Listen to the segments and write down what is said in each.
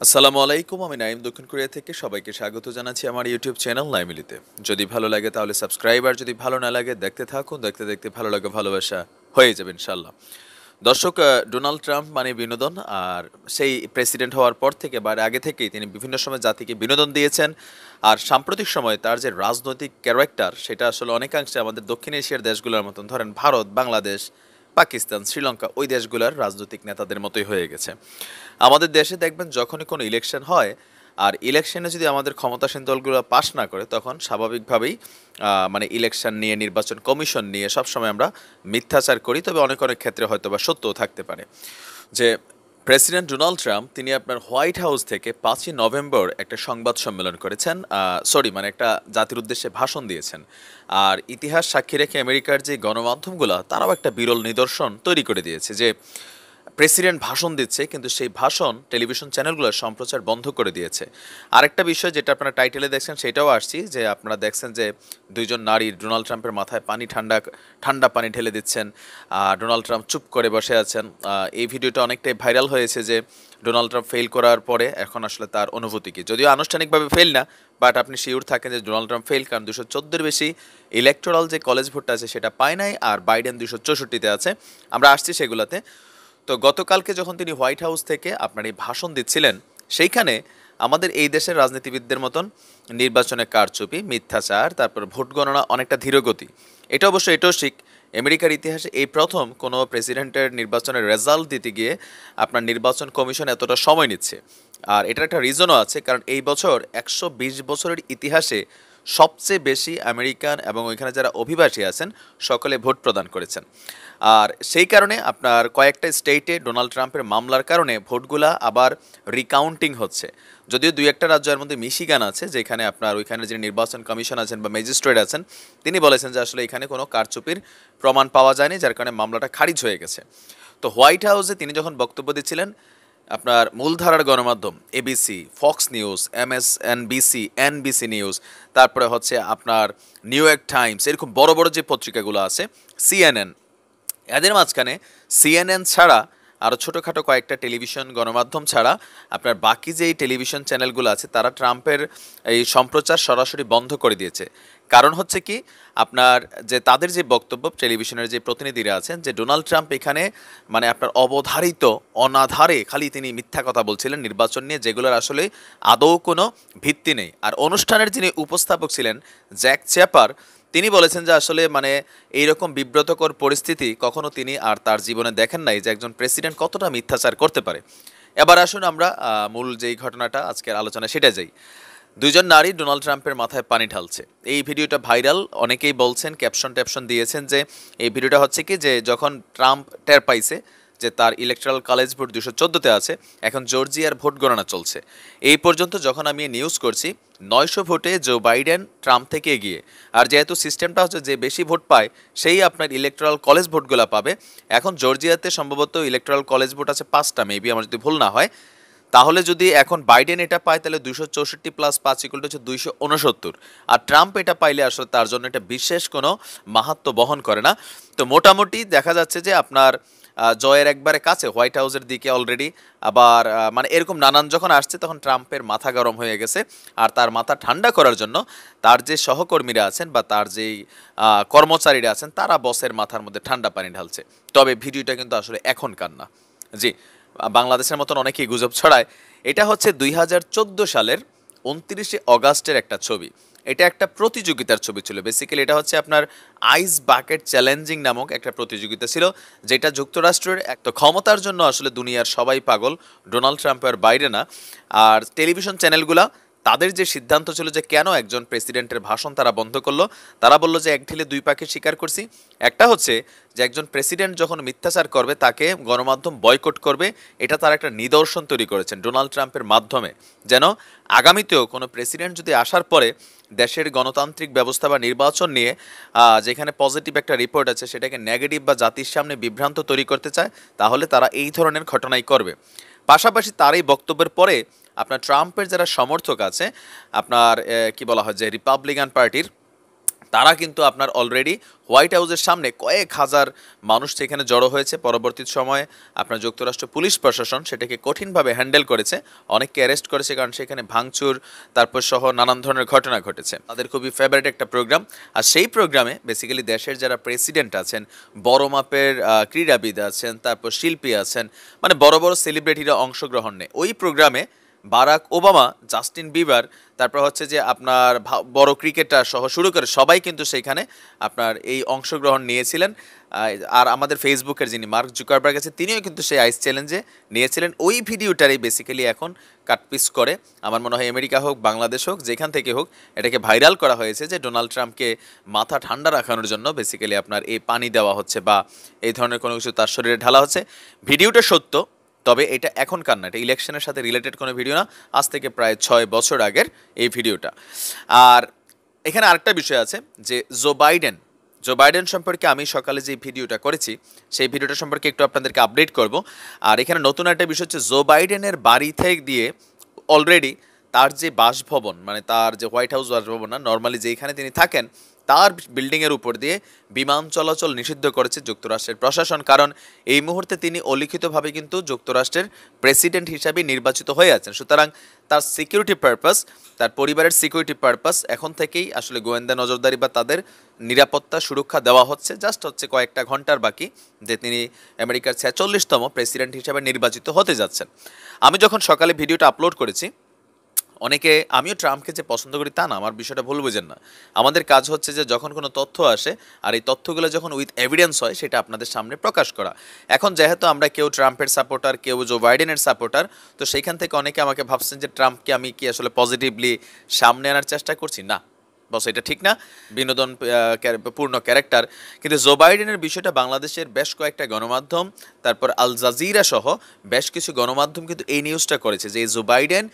আসসালামু আলাইকুম, আমি নাইম দক্ষিণ কোরিয়া থেকে সবাইকে স্বাগত জানাচ্ছি আমার ইউটিউব চ্যানেল নাইমিলিতে। যদি ভালো লাগে তাহলে সাবস্ক্রাইব, আর যদি ভালো না লাগে দেখতে থাকুন, দেখতে দেখতে ভালো লাগে ভালোবাসা হয়ে যাবে ইনশাল্লাহ। দর্শক, ডোনাল্ড ট্রাম্প মানে বিনোদন। আর সেই প্রেসিডেন্ট হওয়ার পর থেকে বা আগে থেকেই তিনি বিভিন্ন সময় জাতিকে বিনোদন দিয়েছেন। আর সাম্প্রতিক সময়ে তার যে রাজনৈতিক ক্যারেক্টার সেটা আসলে অনেকাংশে আমাদের দক্ষিণ এশিয়ার দেশগুলোর মতন, ধরেন ভারত, বাংলাদেশ, পাকিস্তান, শ্রীলঙ্কা, ওই দেশগুলোর রাজনৈতিক নেতাদের মতোই হয়ে গেছে। আমাদের দেশে দেখবেন যখনই কোনো ইলেকশন হয়, আর ইলেকশনে যদি আমাদের ক্ষমতাসীন দলগুলো পাশ না করে, তখন স্বাভাবিকভাবেই মানে ইলেকশন নিয়ে, নির্বাচন কমিশন নিয়ে সবসময় আমরা মিথ্যাচার করি। তবে অনেক অনেক ক্ষেত্রে হয়তো বা সত্যও থাকতে পারে যে প্রেসিডেন্ট ডোনাল্ড ট্রাম্প তিনি আপনার হোয়াইট হাউস থেকে 5ই নভেম্বর একটা সংবাদ সম্মেলন করেছেন, মানে একটা জাতির উদ্দেশ্যে ভাষণ দিয়েছেন। আর ইতিহাস সাক্ষী রেখে আমেরিকার যে গণমাধ্যমগুলো তারাও একটা বিরল নিদর্শন তৈরি করে দিয়েছে যে প্রেসিডেন্ট ভাষণ দিচ্ছে কিন্তু সেই ভাষণ টেলিভিশন চ্যানেলগুলো সম্প্রচার বন্ধ করে দিয়েছে। আরেকটা বিষয় যেটা আপনারা টাইটেলে দেখছেন সেটাও আসছি, যে আপনারা দেখছেন যে দুইজন নারী ডোনাল্ড ট্রাম্পের মাথায় ঠান্ডা ঠান্ডা পানি ঢেলে দিচ্ছেন। ডোনাল্ড ট্রাম্প চুপ করে বসে আছেন। এই ভিডিওটা অনেকটাই ভাইরাল হয়েছে যে ডোনাল্ড ট্রাম্প ফেল করার পরে এখন আসলে তার অনুভূতি কি, যদিও আনুষ্ঠানিকভাবে ফেল না, বাট আপনি শিওর থাকেন যে ডোনাল্ড ট্রাম্প ফেল, কারণ 214 বেশি ইলেকটোরাল যে কলেজ ভোটটা আছে সেটা পায় নাই, আর বাইডেন 264-তে আছে। আমরা আসছি সেগুলাতে। তো গতকালকে যখন তিনি হোয়াইট হাউস থেকে আপনার এই ভাষণ দিচ্ছিলেন, সেইখানে আমাদের এই দেশের রাজনীতিবিদদের মতন নির্বাচনে কারচুপি, মিথ্যাচার, তারপর ভোট গণনা অনেকটা ধীরগতি। এটা অবশ্য এটাও ঠিক, আমেরিকার ইতিহাসে এই প্রথম কোনো প্রেসিডেন্টের নির্বাচনের রেজাল্ট দিতে গিয়ে আপনার নির্বাচন কমিশন এতটা সময় নিচ্ছে। আর এটার একটা রিজনও আছে, কারণ এই বছর 120 বছরের ইতিহাসে সবচেয়ে বেশি আমেরিকান এবং ওইখানে যারা অভিবাসী আছেন সকলে ভোট প্রদান করেছেন। আর সেই কারণে আপনার কয়েকটা স্টেটে ডোনাল্ড ট্রাম্পের মামলার কারণে ভোটগুলা আবার রিকাউন্টিং হচ্ছে। যদিও দুই একটা রাজ্যের মধ্যে মিশিগান আছে, যেখানে আপনার ওইখানে যে নির্বাচন কমিশন আছেন বা ম্যাজিস্ট্রেট আছেন তিনি বলেছেন যে আসলে এখানে কোনো কারচুপির প্রমাণ পাওয়া যায়নি, যার কারণে মামলাটা খারিজ হয়ে গেছে। তো হোয়াইট হাউসে তিনি যখন বক্তব্য দিচ্ছিলেন, আপনার মূলধারার গণমাধ্যম ABC, Fox News, MSNBC, NBC News, তারপরে হচ্ছে আপনার নিউ ইয়র্ক টাইমস, এরকম বড় বড় যে পত্রিকাগুলো আছে, সিএনএন, এদের মাঝখানে সিএনএন ছাড়া আরও ছোটোখাটো কয়েকটা টেলিভিশন গণমাধ্যম ছাড়া আপনার বাকি যেই টেলিভিশন চ্যানেলগুলো আছে তারা ট্রাম্পের এই সম্প্রচার সরাসরি বন্ধ করে দিয়েছে। কারণ হচ্ছে কি, আপনার যে তাদের যে বক্তব্য, টেলিভিশনের যে প্রতিনিধিরা আছেন, যে ডোনাল্ড ট্রাম্প এখানে মানে আপনার অবধারিত অনাধারে খালি তিনি মিথ্যা কথা বলছিলেন নির্বাচন নিয়ে, যেগুলোর আসলে আদৌ কোনো ভিত্তি নেই। আর অনুষ্ঠানের যিনি উপস্থাপক ছিলেন জ্যাক চ্যাপার, তিনি বলেছেন যে আসলে মানে এইরকম বিব্রতকর পরিস্থিতি কখনো তিনি আর তার জীবনে দেখেন নাই, যে একজন প্রেসিডেন্ট কতটা মিথ্যাচার করতে পারে। এবার আসুন আমরা মূল যেই ঘটনাটা আজকের আলোচনা সেটা যাই। দুইজন নারী ডোনাল্ড ট্রাম্পের মাথায় পানি ঢালছে, এই ভিডিওটা ভাইরাল। অনেকেই বলছেন, ক্যাপশন ট্যাপশন দিয়েছেন যে এই ভিডিওটা হচ্ছে কি, যে যখন ট্রাম্প টের পাইছে যে তার ইলেকট্রাল কলেজ ভোট 214-তে আছে, এখন জর্জিয়ার ভোট গণনা চলছে। এই পর্যন্ত যখন আমি নিউজ করছি 900 ভোটে জো বাইডেন ট্রাম্প থেকে এগিয়ে। আর যেহেতু সিস্টেমটা হচ্ছে যে বেশি ভোট পায় সেই আপনার ইলেকট্রাল কলেজ ভোটগুলো পাবে। এখন জর্জিয়াতে সম্ভবত ইলেকট্রাল কলেজ ভোট আছে 5টা, মেবি, আমার যদি ভুল না হয়। তাহলে যদি এখন বাইডেন এটা পায় তাহলে 264 প্লাস 5 ইকুয়াল টু হচ্ছে 269, আর ট্রাম্প এটা পাইলে আসলে তার জন্য এটা বিশেষ কোনো মাহাত্ম্য বহন করে না। তো মোটামুটি দেখা যাচ্ছে যে আপনার জয়ের একবারে কাছে, হোয়াইট হাউসের দিকে অলরেডি। আবার মানে এরকম নানান যখন আসছে তখন ট্রাম্পের মাথা গরম হয়ে গেছে। আর তার মাথা ঠান্ডা করার জন্য তার যে সহকর্মীরা আছেন বা তার যেই কর্মচারীরা আছেন তারা বসের মাথার মধ্যে ঠান্ডা পানি ঢালছে। তবে ভিডিওটা কিন্তু আসলে এখনকার না। জি, বাংলাদেশের মতন অনেকেই গুজব ছড়ায়। এটা হচ্ছে 2014 সালের 29 অগাস্টের একটা ছবি। এটা একটা প্রতিযোগিতার ছবি ছিল। বেসিক্যালি এটা হচ্ছে আপনার আইস বাকেট চ্যালেঞ্জিং নামক একটা প্রতিযোগিতা ছিল, যেটা যুক্তরাষ্ট্রের একটা ক্ষমতার জন্য আসলে দুনিয়ার সবাই পাগল, ডোনাল্ড ট্রাম্পের বাইরে না। আর টেলিভিশন চ্যানেলগুলা তাদের যে সিদ্ধান্ত ছিল যে কেন একজন প্রেসিডেন্টের ভাষণ তারা বন্ধ করলো, তারা বলল যে এক ঢিলে দুই পাখি শিকার করছি। একটা হচ্ছে যে একজন প্রেসিডেন্ট যখন মিথ্যাচার করবে তাকে গণমাধ্যম বয়কট করবে, এটা তার একটা নিদর্শন তৈরি করেছেন ডোনাল্ড ট্রাম্পের মাধ্যমে, যেন আগামীতেও কোনো প্রেসিডেন্ট যদি আসার পরে দেশের গণতান্ত্রিক ব্যবস্থা বা নির্বাচন নিয়ে যেখানে পজিটিভ একটা রিপোর্ট আছে সেটাকে নেগেটিভ বা জাতির সামনে বিভ্রান্ত তৈরি করতে চায়, তাহলে তারা এই ধরনের ঘটনাই করবে। পাশাপাশি তার এই বক্তব্যের পরে আপনার ট্রাম্পের যারা সমর্থক আছে, আপনার কি বলা হয় যে রিপাবলিকান পার্টির, তারা কিন্তু আপনার অলরেডি হোয়াইট হাউসের সামনে কয়েক হাজার মানুষ সেখানে জড়ো হয়েছে। পরবর্তী সময়ে আপনার যুক্তরাষ্ট্র পুলিশ প্রশাসন সেটাকে কঠিনভাবে হ্যান্ডেল করেছে, অনেককে অ্যারেস্ট করেছে, কারণ সেখানে ভাঙচুর তারপর সহ নানান ধরনের ঘটনা ঘটেছে। তাদের খুবই ফেভারিট একটা প্রোগ্রাম। আর সেই প্রোগ্রামে বেসিক্যালি দেশের যারা প্রেসিডেন্ট আছেন, বড় মাপের ক্রীড়াবিদ আছেন, তারপর শিল্পী আছেন, মানে বড় বড় সেলিব্রিটিরা অংশগ্রহণ নেয় ওই প্রোগ্রামে। বারাক ওবামা, জাস্টিন বিবার, তারপর হচ্ছে যে আপনার বড় ক্রিকেটার সহ শুরু করে সবাই কিন্তু সেইখানে আপনার এই অংশগ্রহণ নিয়েছিলেন। আর আমাদের ফেসবুকের যিনি মার্ক জুকারবার্গ আছে তিনিও কিন্তু সেই আইস চ্যালেঞ্জে নিয়েছিলেন। ওই ভিডিওটারই বেসিক্যালি এখন কাটপিস করে আমার মনে হয় আমেরিকা হোক, বাংলাদেশ হোক, যেখান থেকে হোক এটাকে ভাইরাল করা হয়েছে যে ডোনাল্ড ট্রাম্পকে মাথা ঠান্ডা রাখানোর জন্য বেসিক্যালি আপনার এই পানি দেওয়া হচ্ছে বা এই ধরনের কোনো কিছু তার শরীরে ঢালা হচ্ছে। ভিডিওটা সত্য, তবে এটা এখনকার না, এটা ইলেকশনের সাথে রিলেটেড কোনো ভিডিও না, আজ থেকে প্রায় 6 বছর আগের এই ভিডিওটা। আর এখানে আরেকটা বিষয় আছে যে জো বাইডেন সম্পর্কে আমি সকালে যে ভিডিওটা করেছি সেই ভিডিওটা সম্পর্কে একটু আপনাদেরকে আপডেট করব। আর এখানে নতুন একটা বিষয় হচ্ছে জো বাইডেনের বাড়ি থেকে দিয়ে অলরেডি তার যে বাসভবন, মানে তার যে হোয়াইট হাউস বাসভবন না, নর্মালি যেখানে তিনি থাকেন তার বিল্ডিংয়ের উপর দিয়ে বিমান চলাচল নিষিদ্ধ করেছে যুক্তরাষ্ট্রের প্রশাসন। কারণ এই মুহূর্তে তিনি অলিখিতভাবে কিন্তু যুক্তরাষ্ট্রের প্রেসিডেন্ট হিসাবে নির্বাচিত হয়ে আছেন। সুতরাং তার সিকিউরিটি পারপাস, তার পরিবারের সিকিউরিটি পারপাস এখন থেকেই আসলে গোয়েন্দা নজরদারি বা তাদের নিরাপত্তা সুরক্ষা দেওয়া হচ্ছে। জাস্ট হচ্ছে কয়েকটা ঘন্টার বাকি যে তিনি আমেরিকার 46তম প্রেসিডেন্ট হিসাবে নির্বাচিত হতে যাচ্ছেন। আমি যখন সকালে ভিডিওটা আপলোড করেছি, অনেকে, আমিও ট্রাম্পকে যে পছন্দ করি তা না, আমার বিষয়টা ভুল বুঝেন না। আমাদের কাজ হচ্ছে যে যখন কোনো তথ্য আসে আর এই তথ্যগুলো যখন উইথ এভিডেন্স হয় সেটা আপনাদের সামনে প্রকাশ করা। এখন যেহেতু আমরা কেউ ট্রাম্পের সাপোর্টার, কেউ জো বাইডেনের সাপোর্টার, তো সেইখান থেকে অনেকে আমাকে ভাবছেন যে ট্রাম্পকে আমি কি আসলে পজিটিভলি সামনে আনার চেষ্টা করছি। না বস, এটা ঠিক না, বিনোদন পূর্ণ ক্যারেক্টার। কিন্তু জো বাইডেনের বিষয়টা বাংলাদেশের বেশ কয়েকটা গণমাধ্যম, তারপর আল জাজিরা সহ বেশ কিছু গণমাধ্যম কিন্তু এই নিউজটা করেছে যে জো বাইডেন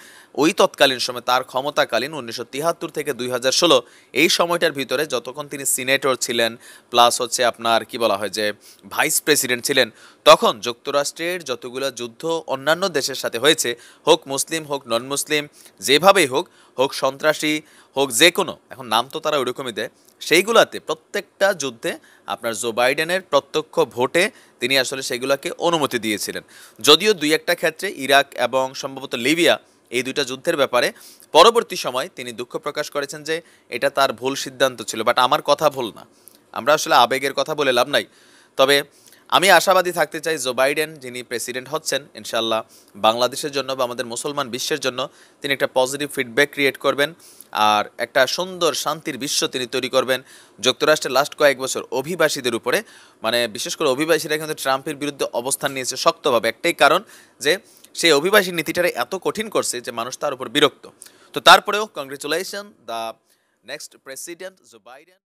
ওই তৎকালীন সময় তার ক্ষমতাকালীন 1973 থেকে 2016 এই সময়টার ভিতরে যতক্ষণ তিনি সিনেটর ছিলেন, প্লাস হচ্ছে আপনার কি বলা হয় যে ভাইস প্রেসিডেন্ট ছিলেন, তখন যুক্তরাষ্ট্রের যতগুলো যুদ্ধ অন্যান্য দেশের সাথে হয়েছে, হোক মুসলিম হোক নন মুসলিম, যেভাবেই হোক, হোক সন্ত্রাসী হোক যে কোনো, এখন নাম তো তারা ওইরকমই দেয়, সেইগুলাতে প্রত্যেকটা যুদ্ধে আপনার জো বাইডেনের প্রত্যক্ষ ভোটে তিনি আসলে সেগুলোকে অনুমতি দিয়েছিলেন। যদিও দুই একটা ক্ষেত্রে ইরাক এবং সম্ভবত লিবিয়া, এই দুইটা যুদ্ধের ব্যাপারে পরবর্তী সময় তিনি দুঃখ প্রকাশ করেছেন যে এটা তার ভুল সিদ্ধান্ত ছিল। বাট আমার কথা ভুল না, আমরা আসলে আবেগের কথা বলে লাভ নাই। তবে আমি আশাবাদী থাকতে চাই জো বাইডেন যিনি প্রেসিডেন্ট হচ্ছেন, ইনশাল্লাহ বাংলাদেশের জন্য বা আমাদের মুসলমান বিশ্বের জন্য তিনি একটা পজিটিভ ফিডব্যাক ক্রিয়েট করবেন আর একটা সুন্দর শান্তির বিশ্ব তিনি তৈরি করবেন। যুক্তরাষ্ট্রের লাস্ট কয়েক বছর অভিবাসীদের উপরে, মানে বিশেষ করে অভিবাসীরা কিন্তু ট্রাম্পের বিরুদ্ধে অবস্থান নিয়েছে শক্তভাবে, একটাই কারণ যে সেই অভিবাসী নীতিটারে এত কঠিন করছে যে মানুষ তার উপর বিরক্ত। তো তারপরেও congratulation the next president Joe Biden.